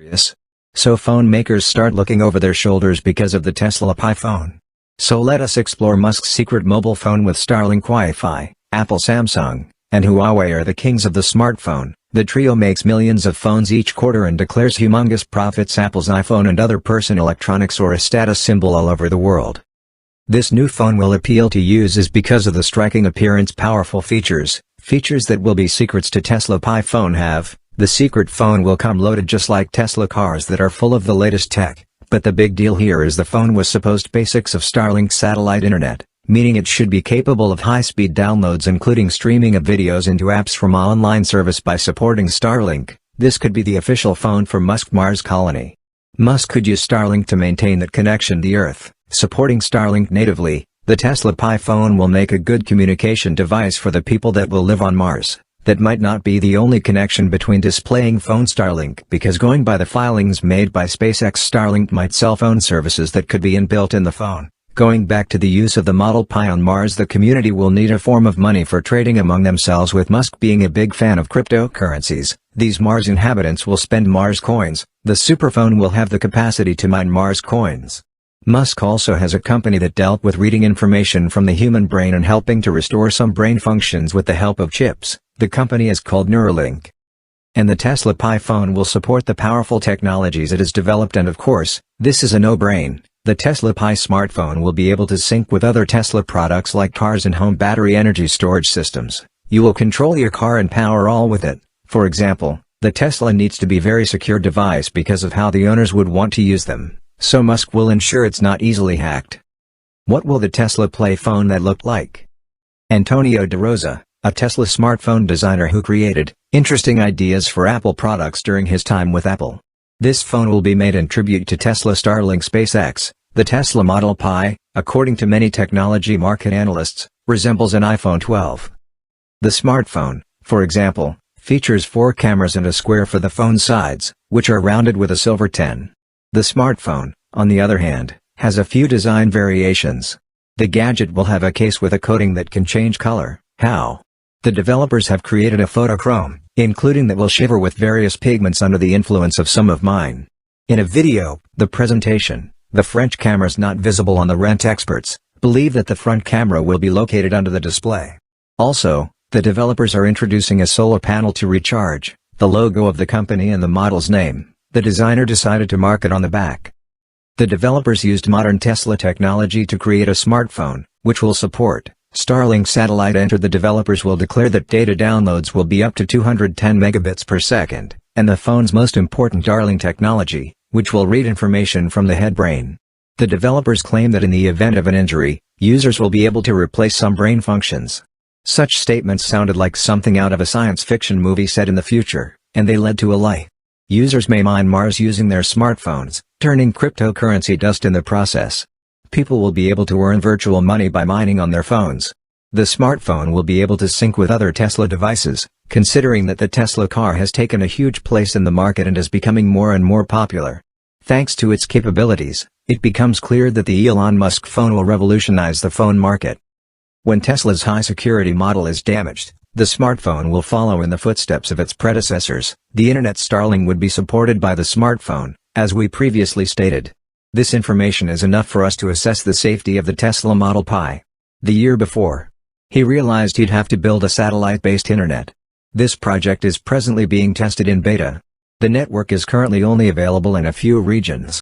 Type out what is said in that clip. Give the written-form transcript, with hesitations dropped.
serious. So phone makers start looking over their shoulders because of the Tesla Pi phone. So let us explore Musk's secret mobile phone with Starlink Wi-Fi. Apple, Samsung, and Huawei are the kings of the smartphone. The trio makes millions of phones each quarter and declares humongous profits. Apple's iPhone and other personal electronics are a status symbol all over the world. This new phone will appeal to users because of the striking appearance, powerful features that will be secrets to Tesla Pi phone have. The secret phone will come loaded just like Tesla cars that are full of the latest tech, but the big deal here is the phone was supposed basics of Starlink satellite internet, meaning it should be capable of high-speed downloads including streaming of videos into apps from online service by supporting Starlink. This could be the official phone for Musk Mars colony. Musk could use Starlink to maintain that connection to Earth. Supporting Starlink natively, the Tesla Pi phone will make a good communication device for the people that will live on Mars. That might not be the only connection between displaying phone Starlink, because going by the filings made by SpaceX, Starlink might sell phone services that could be inbuilt in the phone. Going back to the use of the Model Pi on Mars, the community will need a form of money for trading among themselves. With Musk being a big fan of cryptocurrencies, these Mars inhabitants will spend Mars coins. The superphone will have the capacity to mine Mars coins. Musk also has a company that dealt with reading information from the human brain and helping to restore some brain functions with the help of chips. The company is called Neuralink. And the Tesla Pi phone will support the powerful technologies it has developed, and of course, this is a no-brain. The Tesla Pi smartphone will be able to sync with other Tesla products like cars and home battery energy storage systems. You will control your car and power all with it. For example, the Tesla needs to be a very secure device because of how the owners would want to use them, so Musk will ensure it's not easily hacked. What will the Tesla Play phone that look like? Antonio De Rosa, a Tesla smartphone designer who created interesting ideas for Apple products during his time with Apple. This phone will be made in tribute to Tesla Starlink SpaceX. The Tesla Model Pi, according to many technology market analysts, resembles an iPhone 12. The smartphone, for example, features 4 cameras and a square for the phone sides, which are rounded with a silver 10. The smartphone, on the other hand, has a few design variations. The gadget will have a case with a coating that can change color. How? The developers have created a photochrome, including that will shiver with various pigments under the influence of some of mine. In a video, the presentation, the French cameras not visible on the rent experts, believe that the front camera will be located under the display. Also, the developers are introducing a solar panel to recharge, the logo of the company and the model's name. The designer decided to mark it on the back. The developers used modern Tesla technology to create a smartphone, which will support Starlink satellite. The developers will declare that data downloads will be up to 210 megabits per second, and the phone's most important darling technology, which will read information from the head brain. The developers claim that in the event of an injury, users will be able to replace some brain functions. Such statements sounded like something out of a science fiction movie set in the future, and they led to a lie. Users may mine Mars using their smartphones, turning cryptocurrency dust in the process. People will be able to earn virtual money by mining on their phones. The smartphone will be able to sync with other Tesla devices, considering that the Tesla car has taken a huge place in the market and is becoming more and more popular. Thanks to its capabilities, it becomes clear that the Elon Musk phone will revolutionize the phone market. When Tesla's high-security model is damaged, the smartphone will follow in the footsteps of its predecessors. The internet Starlink would be supported by the smartphone, as we previously stated. This information is enough for us to assess the safety of the Tesla Model Pi. The year before, he realized he'd have to build a satellite-based internet. This project is presently being tested in beta. The network is currently only available in a few regions.